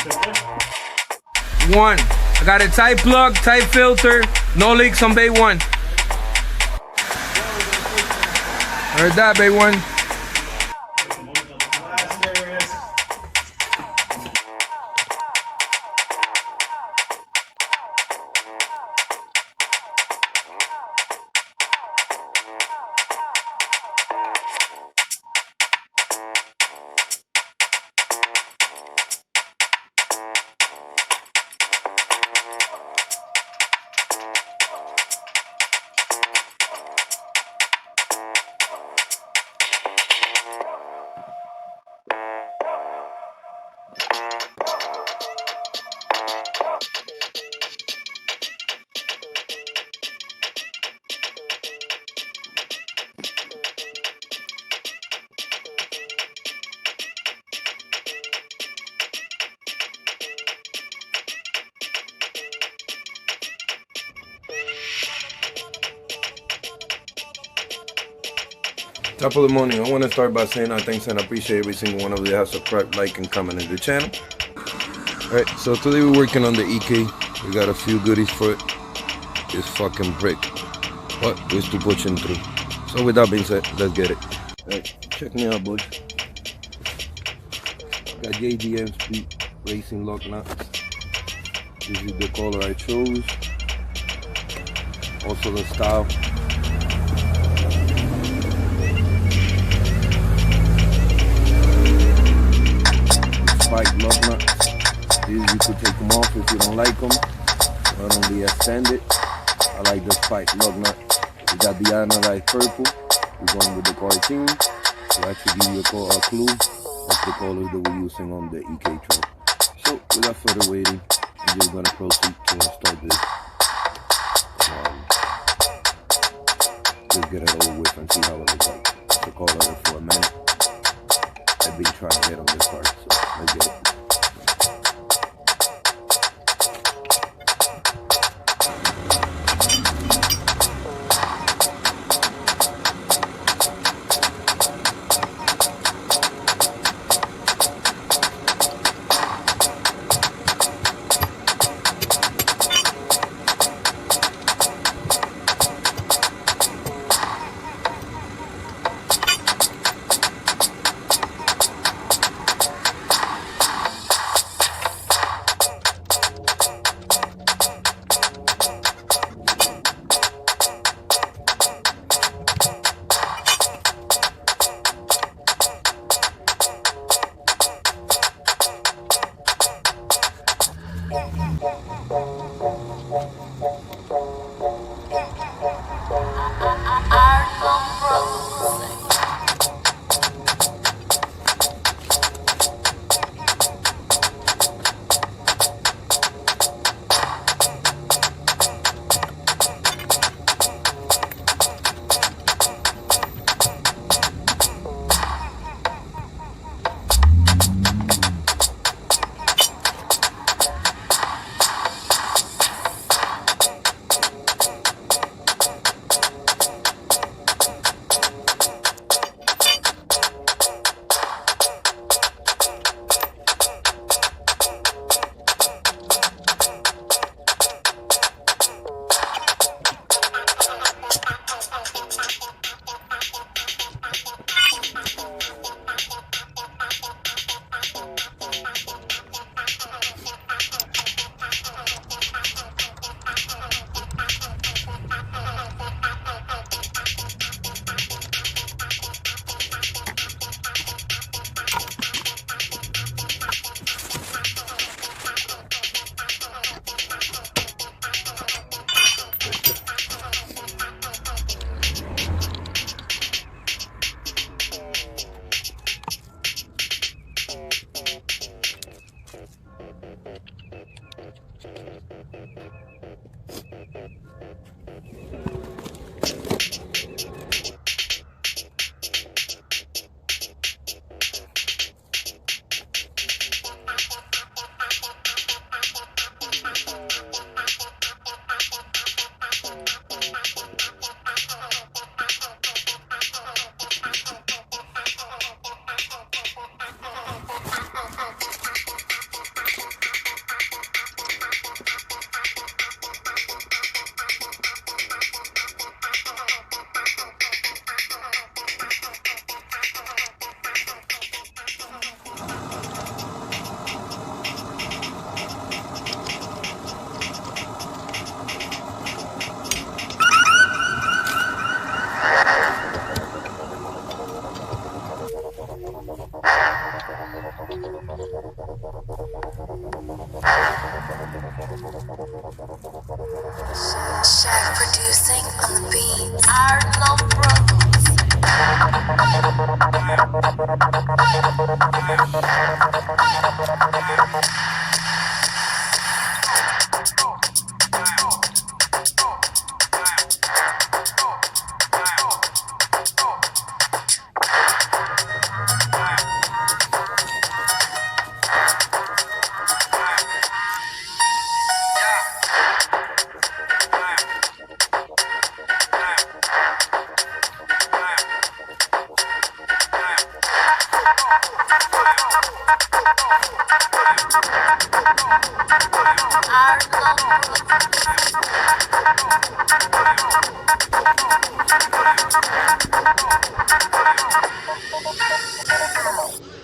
1. I got a tight plug, tight filter, no leaks on bay 1. Heard that, bay 1. Top of the morning, I want to start by saying thanks and I appreciate every single one of you that has subscribed, like, and commented the channel. Alright, so today we're working on the EK. We got a few goodies for it. This fucking brick. But we're still pushing through. So with that being said, let's get it. Alright, check me out, boys. Got JDM Speed Racing lock nuts. This is the color I chose. Also the style. Spike lug nuts. These you could take them off if you don't like them. Not only extended. I like the spike lug nut. We got the anodized purple. We're going with the cartoon. To actually give you a clue. That's the colors that we're using on the EK truck. So without further waiting, we're just gonna proceed to start this. Just get it over with and see how it looks like. It's a color for a minute. I've been trying to get on this part, so let's get it. Shaq producing on the beat. Arlo Brothers.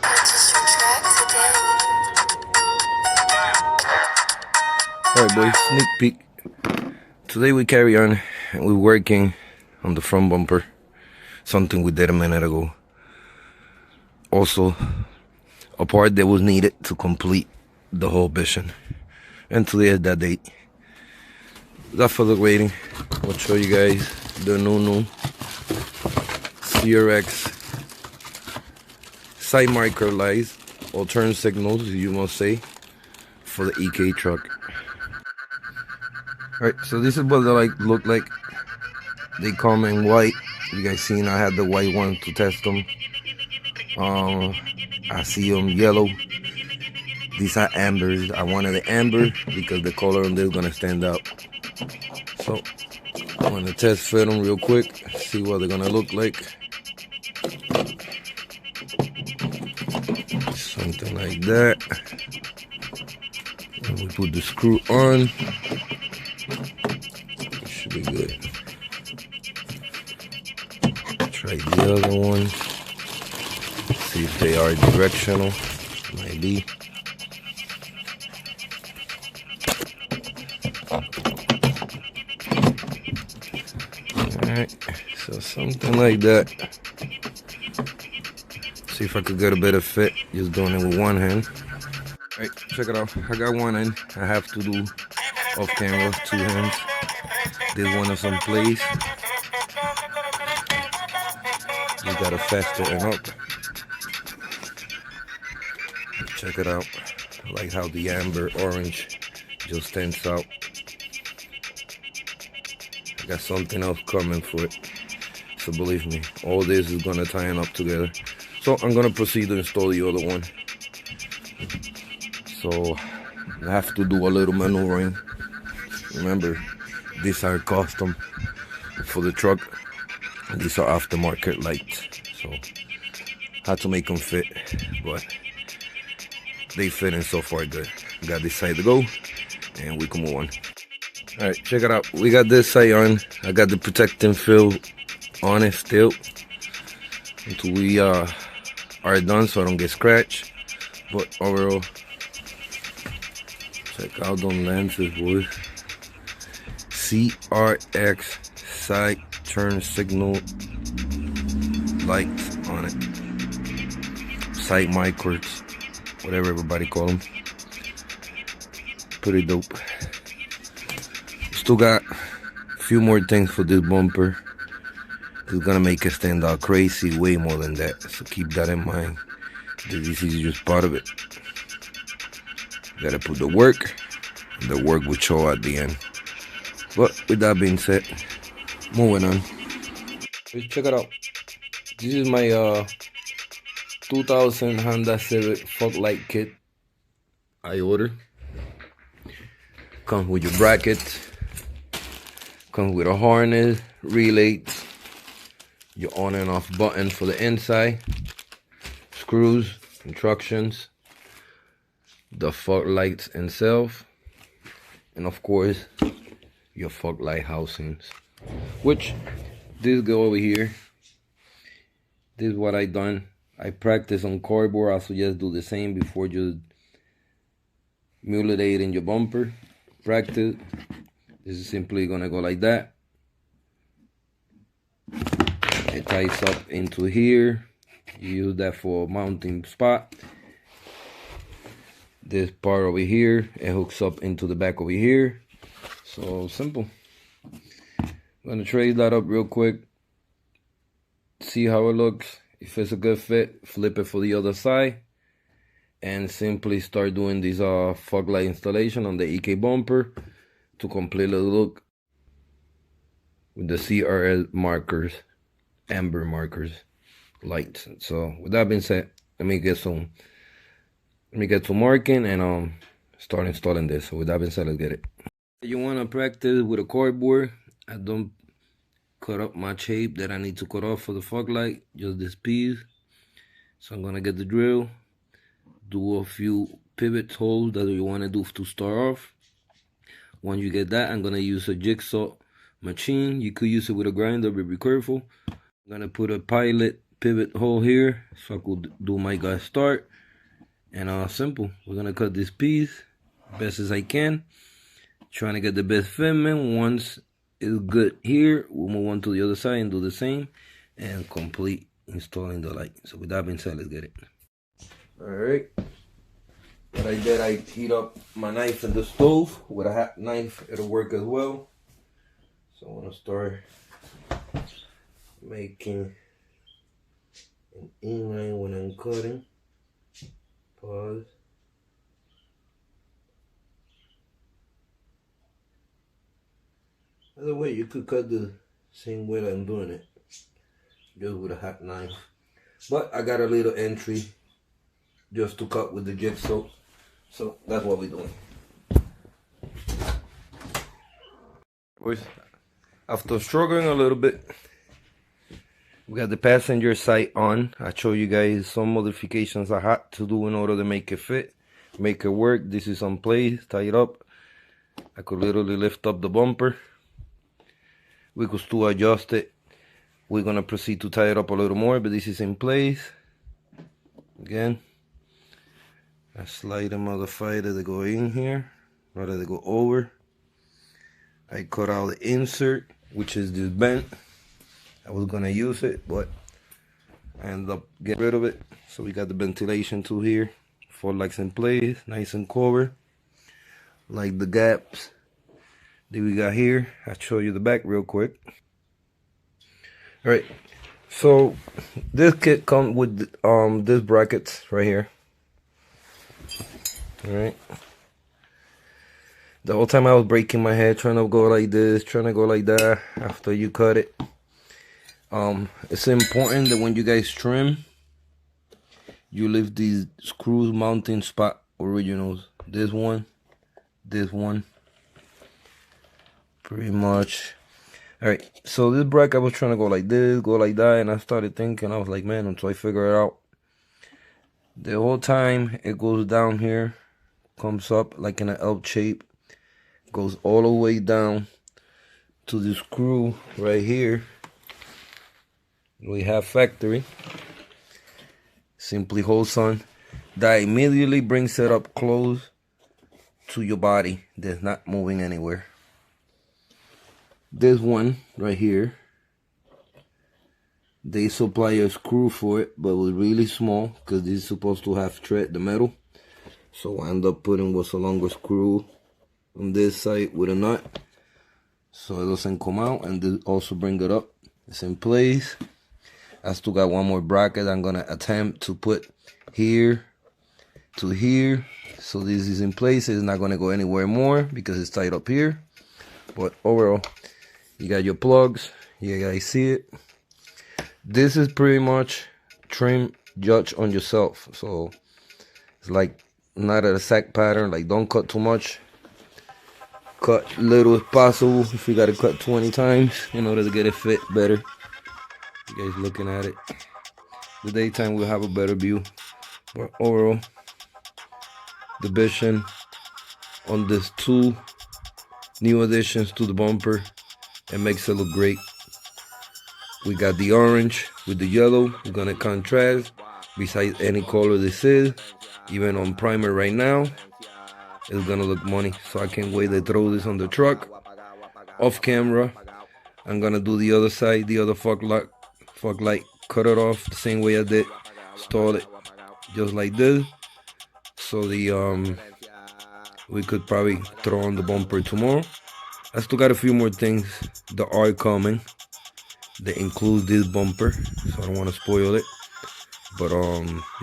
Purchase your track today. Alright boys, sneak peek. Today we carry on and we're working on the front bumper. Something we did a minute ago. Also, a part that was needed to complete the whole mission. And today is that date. Without further waiting, I'll show you guys the new CRX side marker lights, or turn signals, you must say, for the EK truck. Alright, so this is what they look like. They come in white. You guys seen I had the white one to test them. I see them yellow. These are ambers. I wanted the amber because the color on this is gonna stand out. So I'm gonna test fit them real quick, see what they're gonna look like. Something like that. And we put the screw on. Should be good. Try the other one. See if they are directional. Might be. Alright, so something like that. See if I could get a better fit. Just doing it with one hand. Alright, check it out. I got one hand. I have to do off camera, two hands. Did one of some plays. You gotta faster and up. Check it out. I like how the amber orange just stands out. I got something else coming for it. So believe me, all this is gonna tie up together. So I'm gonna proceed to install the other one. So I have to do a little maneuvering. Remember, these are custom for the truck. And these are aftermarket lights. So had to make them fit, but they fit in so far good. Got this side to go, and we can move on. All right, check it out. We got this side on. I got the protecting film on it still until we are done, so I don't get scratched. But overall, check out them lenses, boys. CRX side turn signal lights on it. Side micros, whatever everybody call them. Pretty dope. Still got a few more things for this bumper. It's gonna make it stand out crazy, way more than that. So keep that in mind. This is just part of it. Gotta put the work. The work will show at the end. But with that being said, moving on. Let's check it out. This is my 2000 Honda Civic fog light kit I ordered. Comes with your brackets. Comes with a harness, relay, your on and off button for the inside, screws, instructions, the fog lights itself, and of course your fog light housings, which this go over here. This is what I done. I practice on cardboard. I suggest do the same before just mutilating your bumper. Practice. This is simply gonna go like that. It ties up into here. You use that for a mounting spot. this part over here, it hooks up into the back over here. So simple. I'm gonna trace that up real quick, see how it looks. If it's a good fit, flip it for the other side, and simply start doing this fog light installation on the EK bumper to complete the look with the CRL markers, amber markers, lights. So with that being said, let me get to marking and start installing this. So with that being said, let's get it. You want to practice with a cardboard. I don't cut up my shape that I need to cut off for the fog light, just this piece. So I'm gonna get the drill, do a few pivot holes that you want to do to start off. Once you get that, I'm gonna use a jigsaw machine. You could use it with a grinder, but be careful. I'm gonna put a pilot pivot hole here so I could do my guy start. And simple, we're gonna cut this piece best as I can, trying to get the best fitment. Once it's good here, we'll move on to the other side and do the same and complete installing the light. So with that being said, let's get it. All right, what I did, I heat up my knife in the stove. With a hot knife, it'll work as well. So I'm gonna start making an inline when I'm cutting. Pause. By the way, you could cut the same way that I'm doing it, just with a hot knife. But I got a little entry just to cut with the jigsaw, so that's what we're doing. Boys, after struggling a little bit, we got the passenger side on. I show you guys some modifications I had to do in order to make it fit, make it work. This is on place, tie it up. I could literally lift up the bumper. We could still adjust it. We're gonna proceed to tie it up a little more, but this is in place. Again, I slide and modify that they go in here, not that they go over. I cut out the insert, which is this bent. I was gonna use it, but I ended up getting rid of it. So we got the ventilation tool here, 4 lights in place, nice and covered. Like the gaps that we got here. I'll show you the back real quick. All right, so this kit comes with this brackets right here. All right. The whole time I was breaking my head trying to go like this, trying to go like that after you cut it. It's important that when you guys trim, you leave these screws mounting spot originals. This one, pretty much. All right, so this bracket I was trying to go like this, go like that, and I started thinking, I was like, man, until I figure it out. The whole time it goes down here, comes up like in an L shape, goes all the way down to the screw right here. We have factory, simply holds on. That immediately brings it up close to your body. That's not moving anywhere. This one right here, they supply a screw for it, but it was really small because this is supposed to have thread the metal. So I end up putting what's a longer screw on this side with a nut, so it doesn't come out, and this also bring it up. It's in place. I still got one more bracket I'm gonna attempt to put here to here. So this is in place. It's not gonna go anywhere more because it's tied up here. But overall, you got your plugs. You guys see it. This is pretty much trim judge on yourself. So it's like not a sack pattern. Like don't cut too much. Cut little if possible. If you gotta cut 20 times in order to get it fit better. You guys looking at it. The daytime will have a better view. But overall, the vision on these 2 new additions to the bumper, it makes it look great. We got the orange with the yellow. We're gonna contrast besides any color this is. Even on primer right now, it's gonna look money. So I can't wait to throw this on the truck. Off camera, I'm gonna do the other side, the other fog light, cut it off the same way I did, install it just like this. So we could probably throw on the bumper tomorrow. I still got a few more things that are coming that include this bumper, so I don't want to spoil it. But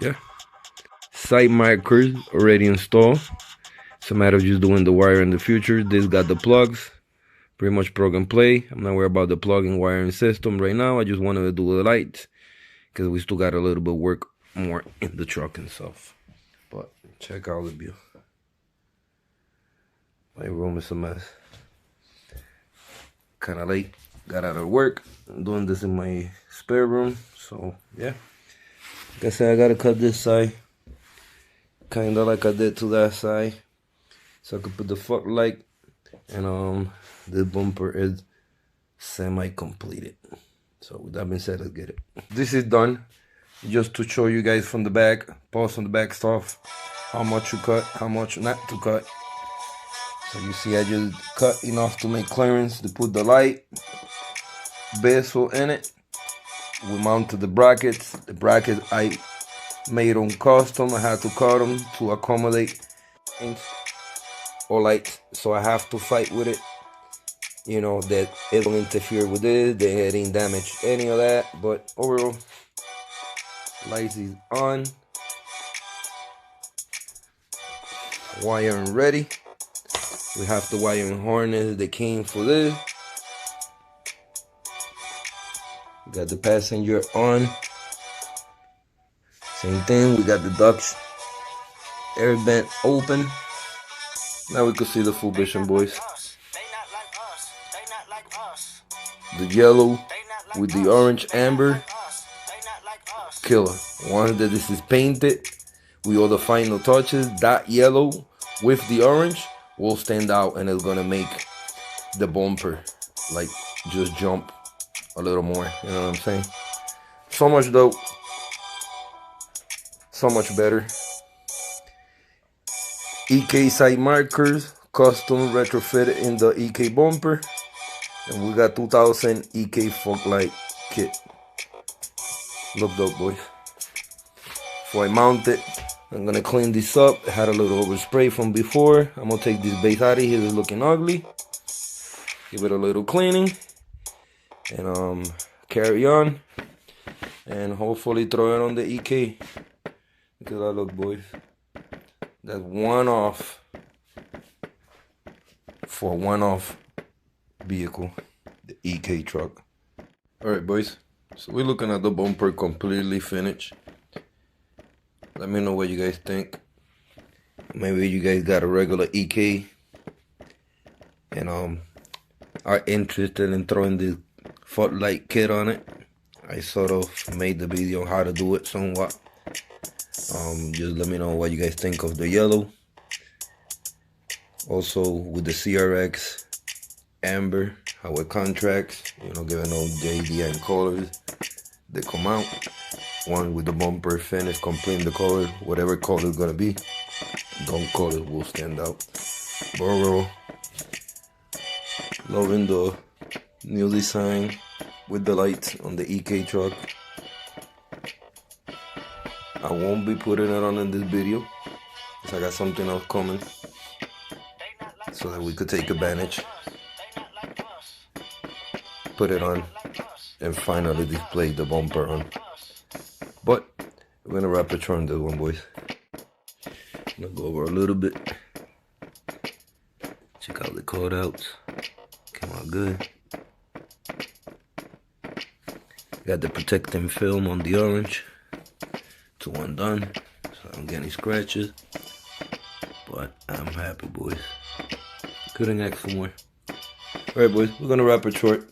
yeah. Side markers already installed. It's a matter of just doing the wire in the future. This got the plugs, pretty much plug and play. I'm not worried about the plugging wiring system right now. I just wanted to do the lights because we still got a little bit work more in the truck and stuff. But check out the view. My room is a mess. Kind of late. Got out of work. I'm doing this in my spare room. So yeah. Like I said, I gotta cut this side. Kinda like I did to that side. So I could put the fog light, and the bumper is semi-completed. So with that being said, let's get it. This is done. Just to show you guys from the back, pause on the back stuff, how much you cut, how much not to cut. So you see I just cut enough to make clearance to put the light bezel in it. We mounted the brackets. The brackets I made them custom. I had to cut them to accommodate things or lights, so I have to fight with it, you know, that it don't interfere with it, they didn't damage any of that. But overall, lights is on, wiring ready. We have the wiring harness that came for this. We got the passenger on, same thing. We got the ducts air vent open. Now we can see the full vision, boys. The yellow with the orange amber, killer. Once that this is painted with all the final touches, that yellow with the orange will stand out, and it's gonna make the bumper like just jump a little more. You know what I'm saying? So much dope, so much better. EK side markers, custom retrofitted in the EK bumper, and we got 2000 EK fog light kit. Look dope, boys. Before I mount it, I'm gonna clean this up. I had a little overspray from before. I'm gonna take this base out of here. It's looking ugly. Give it a little cleaning, and carry on, and hopefully throw it on the EK. Look at that look, boys. That's one off for a one-off vehicle, the EK truck. All right, boys. So we're looking at the bumper completely finished. Let me know what you guys think. Maybe you guys got a regular EK and are interested in throwing the floodlight kit on it. I sort of made the video on how to do it somewhat. Just let me know what you guys think of the yellow. Also with the CRX amber, how it contracts, you know, giving all JDM colors that come out. One with the bumper finish, complete the color, whatever color it's gonna be, those colors will stand out. But overall, loving the new design with the lights on the EK truck. I won't be putting it on in this video because I got something else coming so that we could take advantage, put it on, and finally display the bumper on. But we're gonna wrap it on this one, boys. I'm gonna go over a little bit. Check out the cutouts. Came out good. Got the protecting film on the orange. To one done, so I don't get any scratches. But I'm happy, boys. Couldn't ask for more. Alright, boys, we're gonna wrap it short.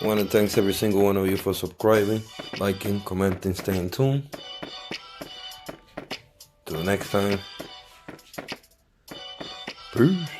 I want to thank every single one of you for subscribing, liking, commenting, staying tuned. Till next time. Peace.